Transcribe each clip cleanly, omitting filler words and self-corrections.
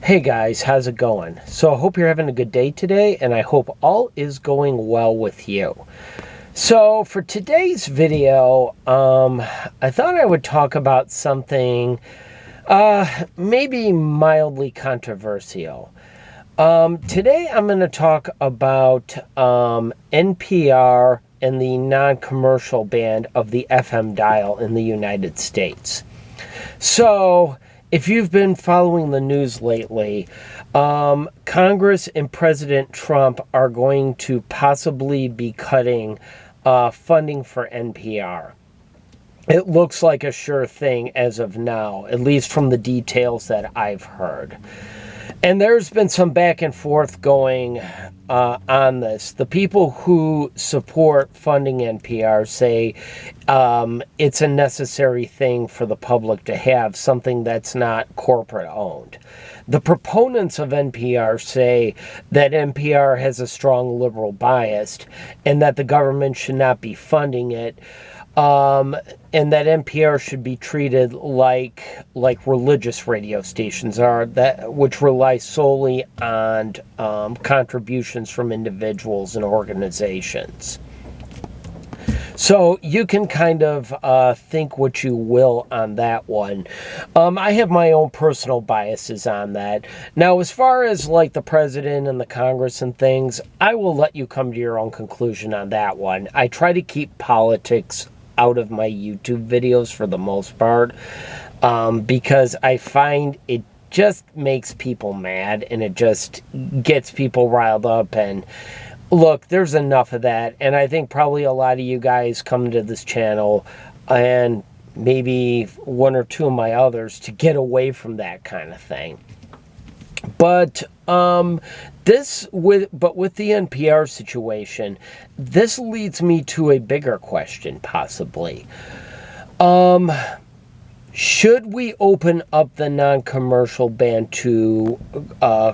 Hey guys, how's it going? So I hope you're having a good day today, and I hope all is going well with you. So for today's video, I thought I would talk about something maybe mildly controversial. Today I'm going to talk about NPR and the non-commercial band of the FM dial in the United States. So, if you've been following the news lately, Congress and President Trump are going to possibly be cutting funding for NPR. It looks like a sure thing as of now, at least from the details that I've heard. And there's been some back and forth going on this. The people who support funding NPR say it's a necessary thing for the public to have, something that's not corporate owned. The proponents of NPR say that NPR has a strong liberal bias and that the government should not be funding it. And that NPR should be treated like religious radio stations are, which rely solely on contributions from individuals and organizations. So you can kind of think what you will on that one. I have my own personal biases on that. Now, as far as like the president and the Congress and things, I will let you come to your own conclusion on that one. I try to keep politics out of my YouTube videos for the most part, because I find it just makes people mad and it just gets people riled up. And look, there's enough of that, and I think probably a lot of you guys come to this channel, and maybe one or two of my others, to get away from that kind of thing. But with the NPR situation, this leads me to a bigger question, possibly. Should we open up the non-commercial band to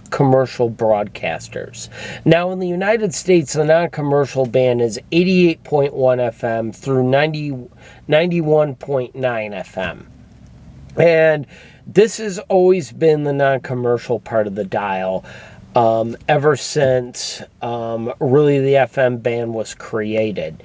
commercial broadcasters? Now, in the United States, the non-commercial band is 88.1 FM through 91.9 FM. And this has always been the non-commercial part of the dial ever since really the FM band was created.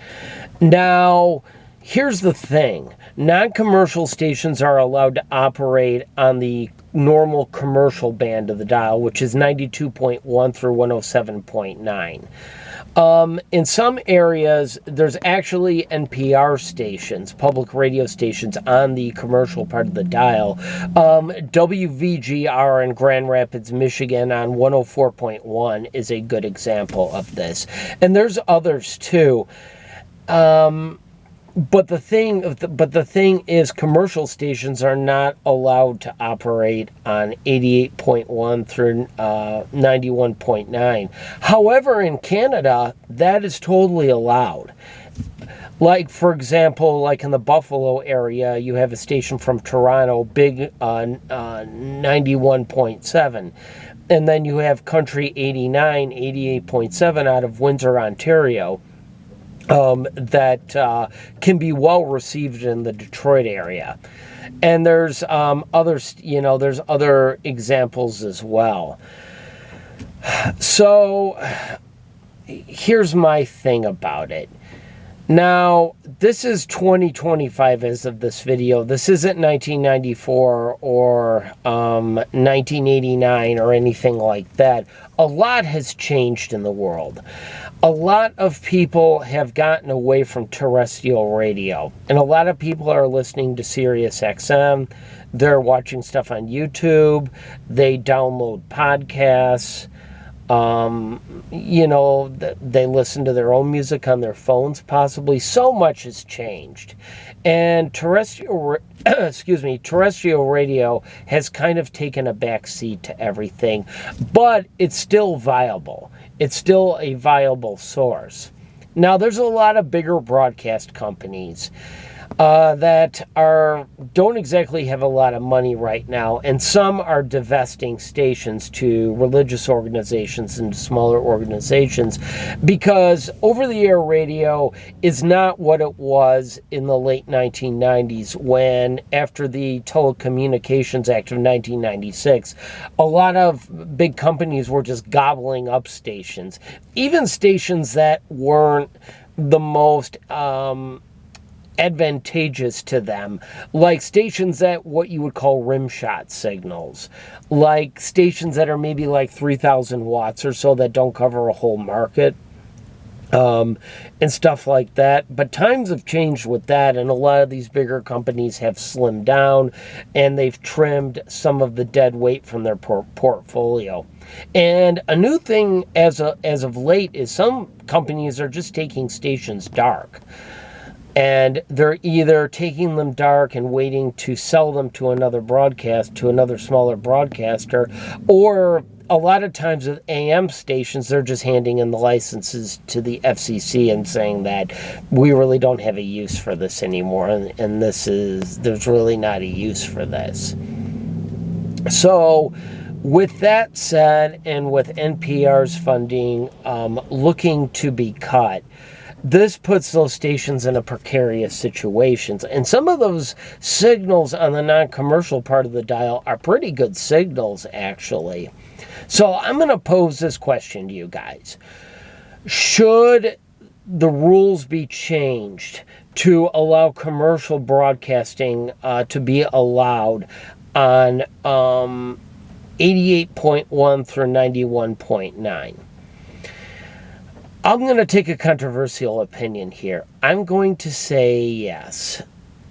Now, here's the thing. Non-commercial stations are allowed to operate on the normal commercial band of the dial, which is 92.1 through 107.9. In some areas, there's actually NPR stations, public radio stations, on the commercial part of the dial. WVGR in Grand Rapids, Michigan on 104.1 is a good example of this. And there's others too. But the thing is, commercial stations are not allowed to operate on 88.1 through 91.9. However, in Canada, that is totally allowed. Like, for example, like in the Buffalo area, you have a station from Toronto, big 91.7. And then you have Country 89, 88.7 out of Windsor, Ontario. That can be well received in the Detroit area. And there's there's other examples as well. So here's my thing about it. Now, this is 2025 as of this video. This isn't 1994 or 1989 or anything like that. A lot has changed in the world. A lot of people have gotten away from terrestrial radio, and a lot of people are listening to Sirius XM. They're watching stuff on YouTube. They download podcasts. They listen to their own music on their phones, possibly. So much has changed. And terrestrial radio has kind of taken a back seat to everything, but it's still viable. It's still a viable source. Now, there's a lot of bigger broadcast companies. that don't exactly have a lot of money right now, and some are divesting stations to religious organizations and smaller organizations, because over-the-air radio is not what it was in the late 1990s, when, after the Telecommunications Act of 1996, a lot of big companies were just gobbling up stations, even stations that weren't the most advantageous to them, like stations that what you would call rimshot signals, like stations that are maybe like 3,000 watts or so, that don't cover a whole market, and stuff like that. But times have changed with that, and a lot of these bigger companies have slimmed down, and they've trimmed some of the dead weight from their portfolio. And a new thing as of late is some companies are just taking stations dark. And they're either taking them dark and waiting to sell them to another smaller broadcaster, or a lot of times with AM stations, they're just handing in the licenses to the FCC and saying that we really don't have a use for this anymore, and there's really not a use for this. So, with that said, and with NPR's funding looking to be cut, this puts those stations in a precarious situation. And some of those signals on the non-commercial part of the dial are pretty good signals, actually. So I'm going to pose this question to you guys. Should the rules be changed to allow commercial broadcasting to be allowed on 88.1 through 91.9? I'm going to take a controversial opinion here. I'm going to say yes.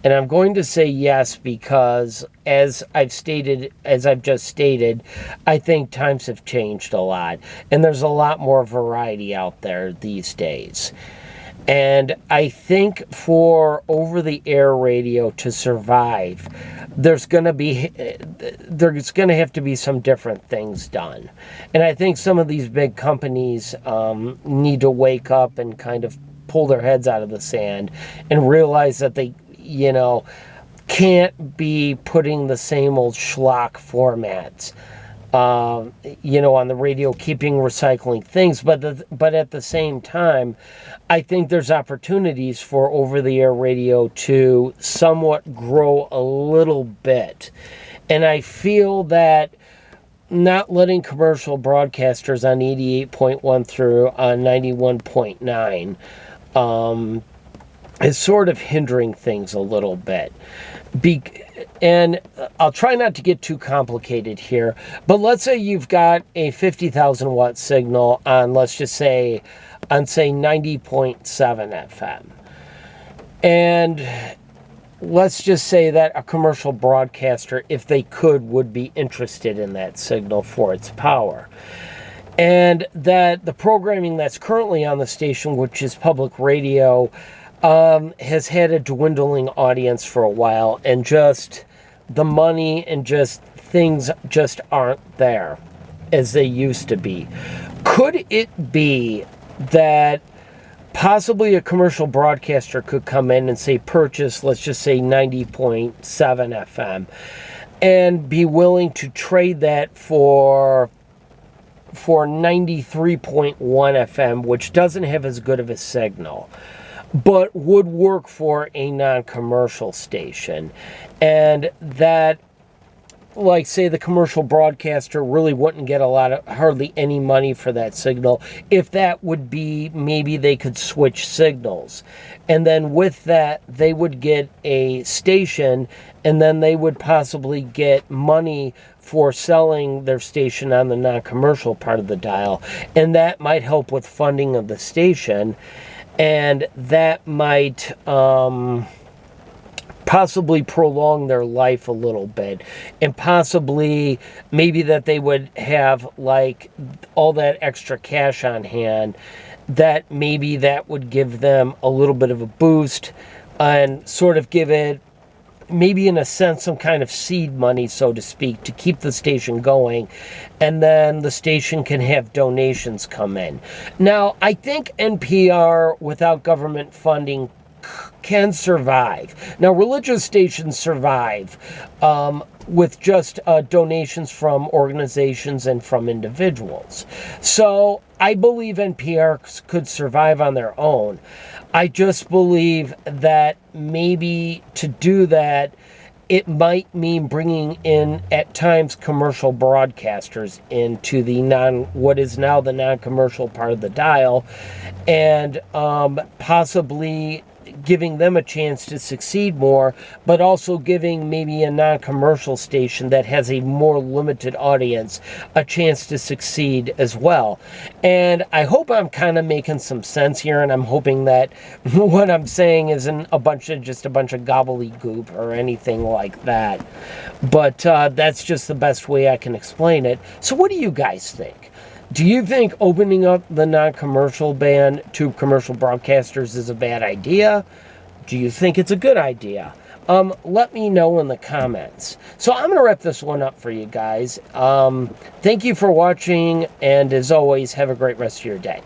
And I'm going to say yes because, as I've just stated, I think times have changed a lot. And there's a lot more variety out there these days. And I think for over-the-air radio to survive, there's going to have to be some different things done. And I think some of these big companies need to wake up and kind of pull their heads out of the sand and realize that they, can't be putting the same old schlock formats, on the radio, keeping recycling things. But at the same time, I think there's opportunities for over-the-air radio to somewhat grow a little bit. And I feel that not letting commercial broadcasters on 88.1 through 91.9 is sort of hindering things a little bit. And I'll try not to get too complicated here, but let's say you've got a 50,000 watt signal on, let's just say, 90.7 FM. And let's just say that a commercial broadcaster, if they could, would be interested in that signal for its power. And that the programming that's currently on the station, which is public radio, has had a dwindling audience for a while, and just the money and just things just aren't there as they used to be. Could it be that possibly a commercial broadcaster could come in and say, purchase, let's just say 90.7 FM, and be willing to trade that for 93.1 FM, which doesn't have as good of a signal, but would work for a non-commercial station? And that, like, say the commercial broadcaster really wouldn't get hardly any money for that signal. If that would be, maybe they could switch signals. And then with that, they would get a station, and then they would possibly get money for selling their station on the non-commercial part of the dial. And that might help with funding of the station. And that might possibly prolong their life a little bit, and possibly maybe that they would have like all that extra cash on hand, that maybe that would give them a little bit of a boost and sort of give it, maybe in a sense, some kind of seed money, so to speak, to keep the station going. And then the station can have donations come in. Now, I think NPR, without government funding, can survive. Now, religious stations survive with just donations from organizations and from individuals. So I believe NPR could survive on their own. I just believe that maybe to do that, it might mean bringing in, at times, commercial broadcasters into the what is now the non-commercial part of the dial, and possibly giving them a chance to succeed more, but also giving maybe a non-commercial station that has a more limited audience a chance to succeed as well. And I hope I'm kind of making some sense here, and I'm hoping that what I'm saying isn't just a bunch of gobbledygook or anything like that. But that's just the best way I can explain it. So what do you guys think? Do you think opening up the non-commercial band to commercial broadcasters is a bad idea? Do you think it's a good idea? Let me know in the comments. So I'm going to wrap this one up for you guys. Thank you for watching, and as always, have a great rest of your day.